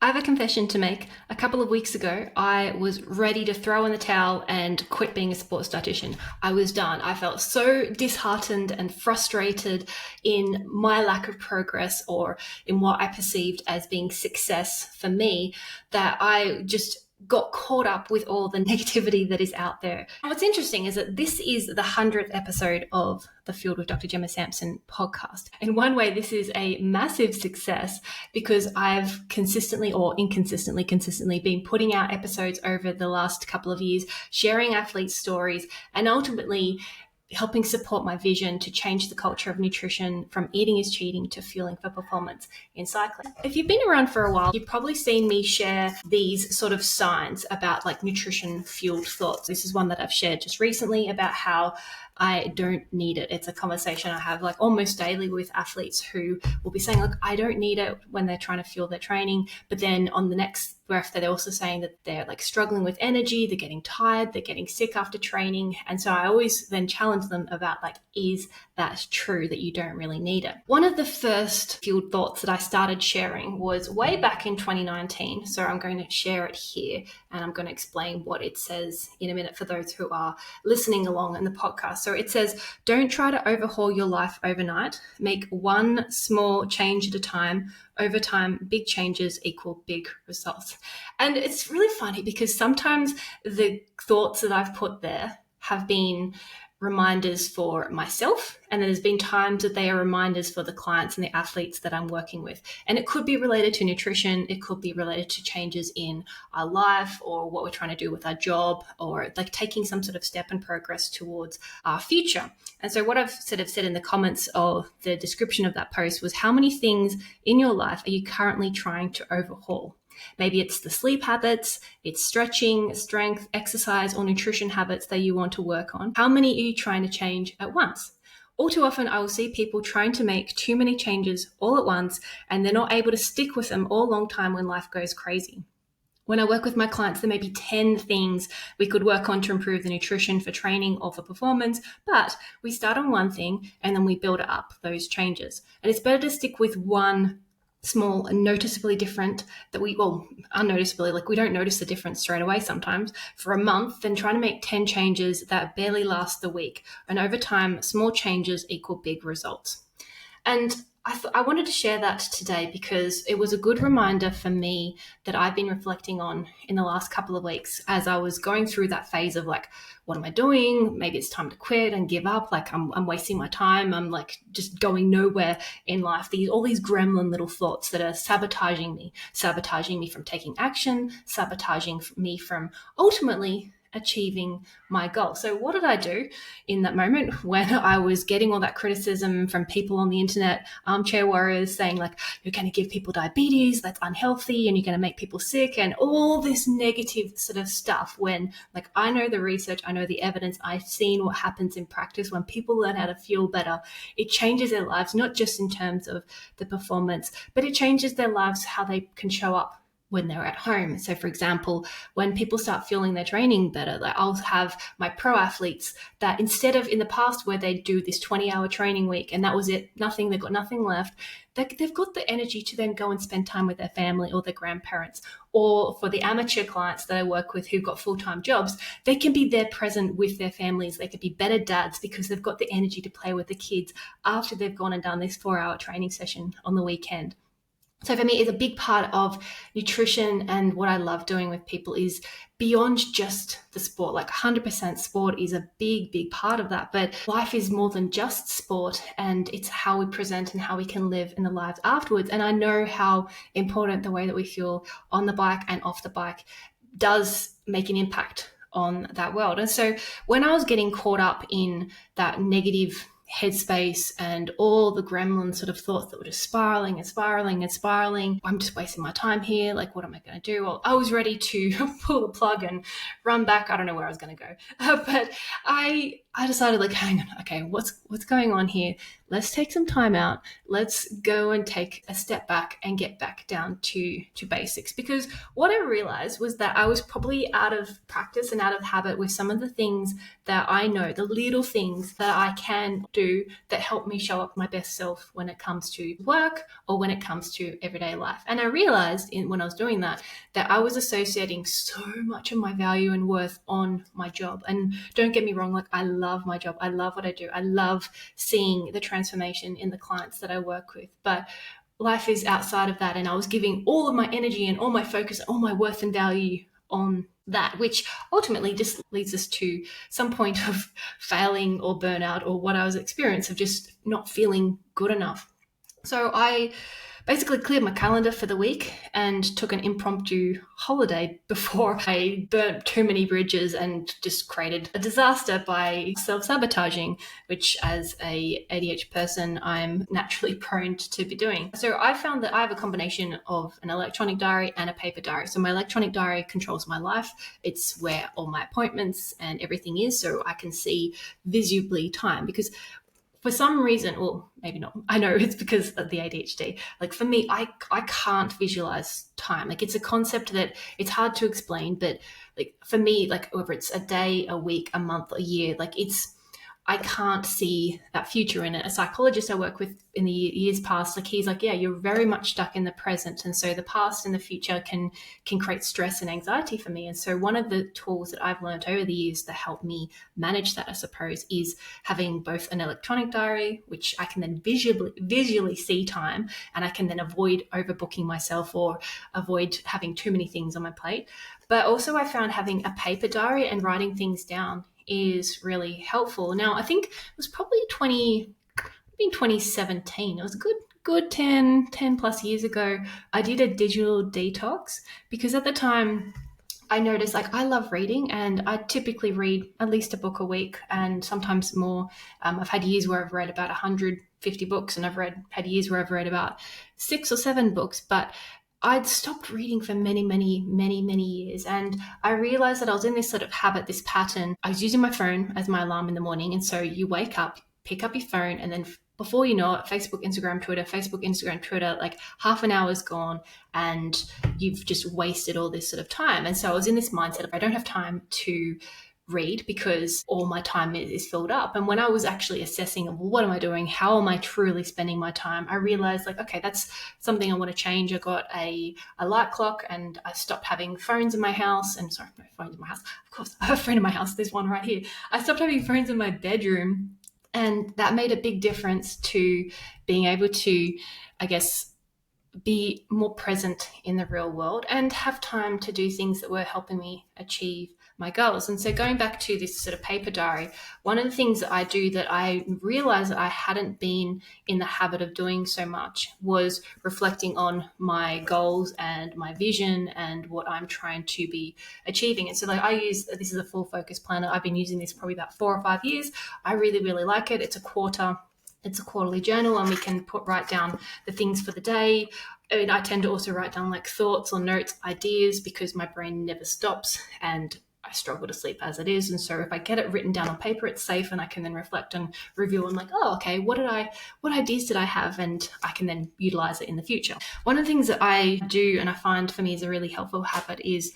I have a confession to make. A couple of weeks ago, I was ready to throw in the towel and quit being a sports dietitian. I was done. I felt so disheartened and frustrated in my lack of progress or in what I perceived as being success for me that I just got caught up with all the negativity that is out there. And what's interesting is that this is the 100th episode of the Field with Dr. Gemma Sampson podcast. In one way, this is a massive success because I've consistently or consistently been putting out episodes over the last couple of years, sharing athletes' stories, and ultimately helping support my vision to change the culture of nutrition from eating is cheating to fueling for performance in cycling. If you've been around for a while, you've probably seen me share these sort of signs about like nutrition fueled thoughts. This is one that I've shared just recently about how I don't need it. It's a conversation I have like almost daily with athletes who will be saying, look, I don't need it when they're trying to fuel their training. But then on the next breath, they're also saying that they're like struggling with energy, they're getting tired, they're getting sick after training. And so I always then challenge them about like, is that true that you don't really need it? One of the first fueled thoughts that I started sharing was way back in 2019. So I'm going to share it here and I'm going to explain what it says in a minute for those who are listening along in the podcast. So it says, don't try to overhaul your life overnight. Make one small change at a time. Over time, big changes equal big results. And it's really funny because sometimes the thoughts that I've put there have been reminders for myself. And there's been times that they are reminders for the clients and the athletes that I'm working with. And it could be related to nutrition. It could be related to changes in our life or what we're trying to do with our job or like taking some sort of step and progress towards our future. And so what I've sort of said in the comments of the description of that post was, how many things in your life are you currently trying to overhaul? Maybe it's the sleep habits, it's stretching, strength, exercise, or nutrition habits that you want to work on. How many are you trying to change at once? All too often, I will see people trying to make too many changes all at once, and they're not able to stick with them all long time when life goes crazy. When I work with my clients, there may be 10 things we could work on to improve the nutrition for training or for performance, but we start on one thing and then we build up those changes. And it's better to stick with one small and noticeably different unnoticeably, like we don't notice the difference straight away sometimes, for a month, than trying to make 10 changes that barely last the week. And over time, small changes equal big results. And I wanted to share that today because it was a good reminder for me that I've been reflecting on in the last couple of weeks as I was going through that phase of like, what am I doing? Maybe it's time to quit and give up. Like I'm wasting my time. I'm like just going nowhere in life. All these gremlin little thoughts that are sabotaging me from taking action, sabotaging me from ultimately achieving my goal. So what did I do in that moment when I was getting all that criticism from people on the internet, armchair warriors saying like, you're going to give people diabetes, that's unhealthy, and you're going to make people sick, and all this negative sort of stuff, when like I know the research, I know the evidence, I've seen what happens in practice when people learn how to feel better. It changes their lives, not just in terms of the performance, but it changes their lives, how they can show up when they're at home. So for example, when people start feeling their training better, like I'll have my pro athletes that instead of in the past where they do this 20-hour training week and that was it, they've got nothing left, they've got the energy to then go and spend time with their family or their grandparents. Or for the amateur clients that I work with who've got full-time jobs, they can be there present with their families. They could be better dads because they've got the energy to play with the kids after they've gone and done this 4-hour training session on the weekend. So for me, it's a big part of nutrition, and what I love doing with people is beyond just the sport. Like 100% sport is a big, big part of that, but life is more than just sport, and it's how we present and how we can live in the lives afterwards. And I know how important the way that we feel on the bike and off the bike does make an impact on that world. And so when I was getting caught up in that negative headspace and all the gremlin sort of thoughts that were just spiraling, I'm just wasting my time here. Like, what am I going to do? Well, I was ready to pull the plug and run back. I don't know where I was going to go. But I I decided, like, hang on, okay, what's going on here? Let's take some time out. Let's go and take a step back and get back down to basics. Because what I realized was that I was probably out of practice and out of habit with some of the things that I know, the little things that I can do that help me show up my best self when it comes to work or when it comes to everyday life. And I realized when I was doing that I was associating so much of my value and worth on my job. And don't get me wrong, like, I love my job. I love what I do. I love seeing the transformation in the clients that I work with. But life is outside of that. And I was giving all of my energy and all my focus, all my worth and value on that, which ultimately just leads us to some point of failing or burnout, or what I was experiencing of just not feeling good enough. So I basically cleared my calendar for the week and took an impromptu holiday before I burnt too many bridges and just created a disaster by self-sabotaging, which as a ADHD person, I'm naturally prone to be doing. So I found that I have a combination of an electronic diary and a paper diary. So my electronic diary controls my life. It's where all my appointments and everything is, so I can see visibly time. Because for some reason, or maybe not, I know it's because of the ADHD. Like, for me, I can't visualize time. Like, it's a concept that it's hard to explain, but like for me, like whether it's a day, a week, a month, a year, like I can't see that future in it. A psychologist I work with in the years past, like, he's like, yeah, you're very much stuck in the present. And so the past and the future can create stress and anxiety for me. And so one of the tools that I've learned over the years to help me manage that, I suppose, is having both an electronic diary, which I can then visually see time, and I can then avoid overbooking myself or avoid having too many things on my plate. But also I found having a paper diary and writing things down is really helpful. Now, I think it was probably 2017. It was a good 10 plus years ago. I did a digital detox because at the time I noticed, like, I love reading and I typically read at least a book a week and sometimes more. I've had years where I've read about 150 books, and I've had years where I've read about 6 or 7 books, but I'd stopped reading for many, many, many, many years. And I realized that I was in this sort of habit, this pattern. I was using my phone as my alarm in the morning. And so you wake up, pick up your phone, and then before you know it, Facebook, Instagram, Twitter, like half an hour is gone and you've just wasted all this sort of time. And so I was in this mindset of, I don't have time to read because all my time is filled up. And when I was actually assessing, well, what am I doing? How am I truly spending my time? I realized, like, okay, that's something I want to change. I got a light clock and I stopped having phones in my house. And sorry, no phones in my house. Of course, I have a phone in my house. There's one right here. I stopped having phones in my bedroom. And that made a big difference to being able to, I guess, be more present in the real world and have time to do things that were helping me achieve my goals. And so going back to this sort of paper diary, one of the things that I do that I realized that I hadn't been in the habit of doing so much was reflecting on my goals and my vision and what I'm trying to be achieving. And so, like, this is a full focus planner. I've been using this probably about 4 or 5 years. I really, really like it. It's a quarterly journal, and we can write down the things for the day. And I tend to also write down like thoughts or notes, ideas, because my brain never stops and I struggle to sleep as it is. And so if I get it written down on paper, it's safe, and I can then reflect and review and like, oh, okay, what ideas did I have? And I can then utilize it in the future. One of the things that I do, and I find for me is a really helpful habit, is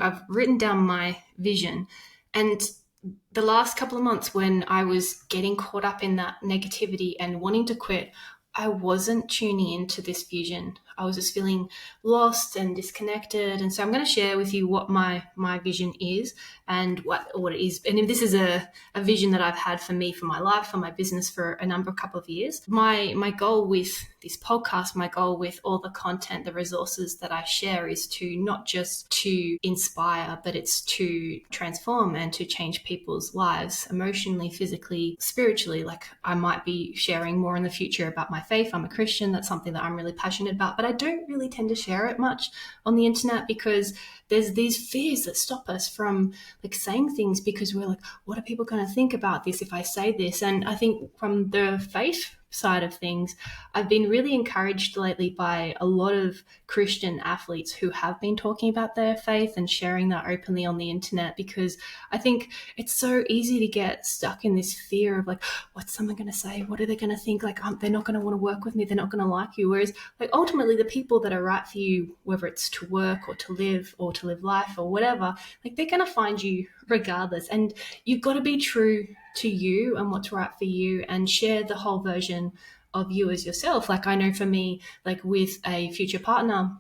I've written down my vision. And the last couple of months when I was getting caught up in that negativity and wanting to quit, I wasn't tuning into this vision. I was just feeling lost and disconnected. And so I'm going to share with you what my vision is and what it is. And if this is a vision that I've had for me, for my life, for my business for a couple of years. My goal with this podcast, my goal with all the content, the resources that I share is to not just to inspire, but it's to transform and to change people's lives emotionally, physically, spiritually. Like, I might be sharing more in the future about my faith. I'm a Christian. That's something that I'm really passionate about, but I don't really tend to share it much on the internet because there's these fears that stop us from like saying things because we're like, what are people going to think about this if I say this? And I think from the faith side of things, I've been really encouraged lately by a lot of Christian athletes who have been talking about their faith and sharing that openly on the internet, because I think it's so easy to get stuck in this fear of like, what's someone going to say? What are they going to think? Like, they're not going to want to work with me. They're not going to like you. Whereas like ultimately the people that are right for you, whether it's to work or to live life or whatever, like they're going to find you regardless. And you've got to be true to you and what's right for you and share the whole version of you as yourself. Like I know for me, like with a future partner,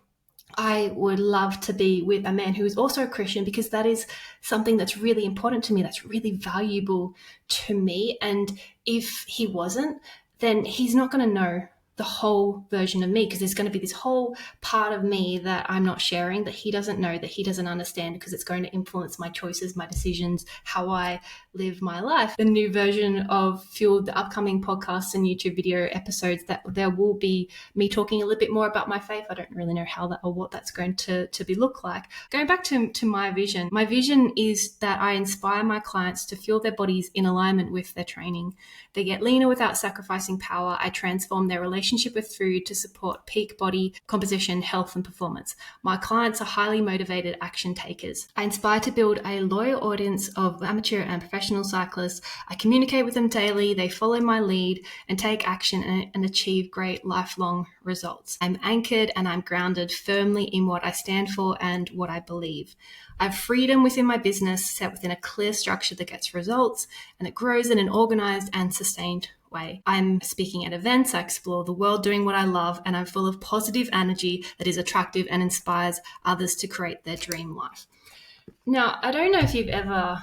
I would love to be with a man who is also a Christian, because that is something that's really important to me, that's really valuable to me. And if he wasn't, then he's not going to know the whole version of me, because there's going to be this whole part of me that I'm not sharing, that he doesn't know, that he doesn't understand, because it's going to influence my choices, my decisions, how I live my life. The new version of Fuel, the upcoming podcasts and YouTube video episodes, that there will be me talking a little bit more about my faith. I don't really know how that or what that's going to be look like. Going back to my vision is that I inspire my clients to feel their bodies in alignment with their training. They get leaner without sacrificing power. I transform their relationship with food to support peak body composition, health, and performance. My clients are highly motivated action takers. I inspire to build a loyal audience of amateur and professional cyclists. I communicate with them daily. They follow my lead and take action and achieve great lifelong results. I'm anchored and I'm grounded firmly in what I stand for and what I believe. I have freedom within my business, set within a clear structure that gets results and it grows in an organized and sustained way. I'm speaking at events, I explore the world doing what I love, and I'm full of positive energy that is attractive and inspires others to create their dream life. Now, I don't know if you've ever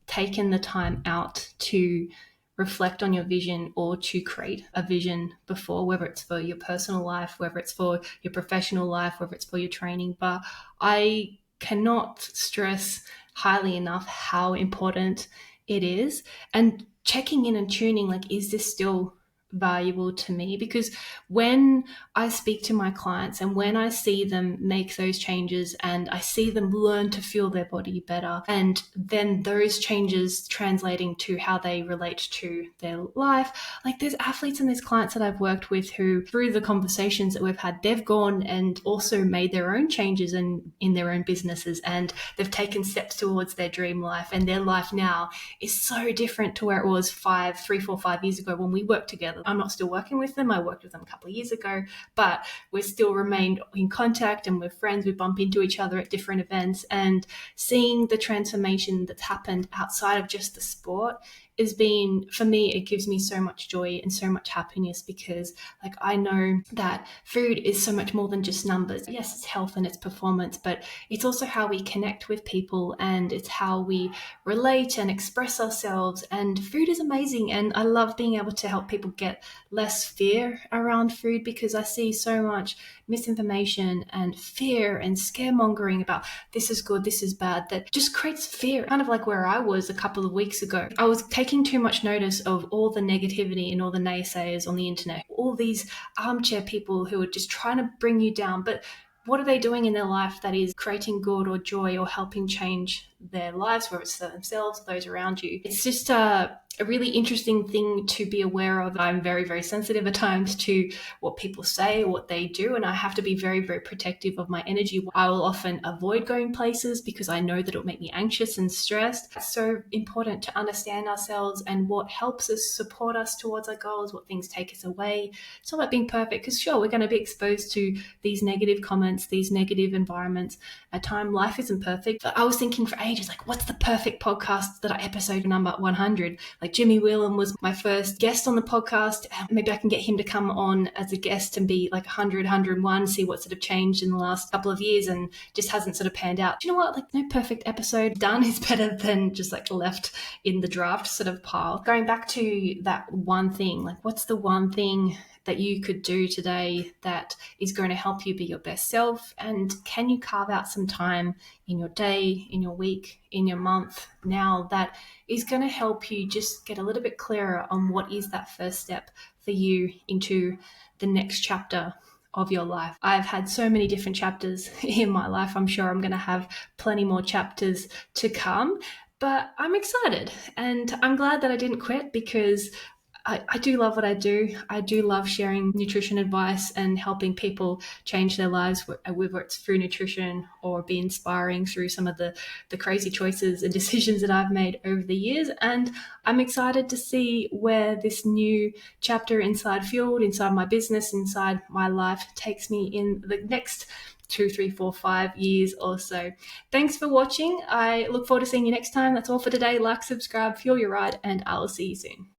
taken the time out to reflect on your vision or to create a vision before, whether it's for your personal life, whether it's for your professional life, whether it's for your training. But I cannot stress highly enough how important it is, and checking in and tuning, like, is this still valuable to me? Because when I speak to my clients and when I see them make those changes and I see them learn to feel their body better, and then those changes translating to how they relate to their life, like there's athletes and there's clients that I've worked with who, through the conversations that we've had, they've gone and also made their own changes in their own businesses, and they've taken steps towards their dream life, and their life now is so different to where it was 3, 4, 5 years ago when we worked together. I'm not still working with them. I worked with them a couple of years ago, but we've still remained in contact and we're friends. We bump into each other at different events, and seeing the transformation that's happened outside of just the sport has been, for me, it gives me so much joy and so much happiness, because like I know that food is so much more than just numbers. Yes, it's health and it's performance, but it's also how we connect with people and it's how we relate and express ourselves. And food is amazing, and I love being able to help people get less fear around food, because I see so much misinformation and fear and scaremongering about this is good, this is bad, that just creates fear. Kind of like where I was a couple of weeks ago. I was taking too much notice of all the negativity and all the naysayers on the internet, all these armchair people who are just trying to bring you down. But what are they doing in their life that is creating good or joy or helping change their lives, whether it's for themselves or those around you? It's just a really interesting thing to be aware of. I'm very, very sensitive at times to what people say, what they do, and I have to be very, very protective of my energy. I will often avoid going places because I know that it'll make me anxious and stressed. It's so important to understand ourselves and what helps us support us towards our goals, what things take us away. It's not about being perfect, because sure, we're going to be exposed to these negative comments, these negative environments. At times, life isn't perfect. But I was thinking for ages, like, what's the perfect podcast that I episode number 100? Like Jimmy Whelan was my first guest on the podcast. Maybe I can get him to come on as a guest and be like 100, 101, see what sort of changed in the last couple of years and just hasn't sort of panned out. Do you know what? Like, no perfect episode done is better than just like left in the draft sort of pile. Going back to that one thing, like what's the one thing that you could do today that is going to help you be your best self? And can you carve out some time in your day, in your week, in your month now that is going to help you just get a little bit clearer on what is that first step for you into the next chapter of your life? I've had so many different chapters in my life. I'm sure I'm going to have plenty more chapters to come, but I'm excited and I'm glad that I didn't quit, because I do love what I do. I do love sharing nutrition advice and helping people change their lives, whether it's through nutrition or be inspiring through some of the crazy choices and decisions that I've made over the years. And I'm excited to see where this new chapter inside Fueled, inside my business, inside my life takes me in the next 2, 3, 4, 5 years or so. Thanks for watching. I look forward to seeing you next time. That's all for today. Like, subscribe, fuel your ride, and I'll see you soon.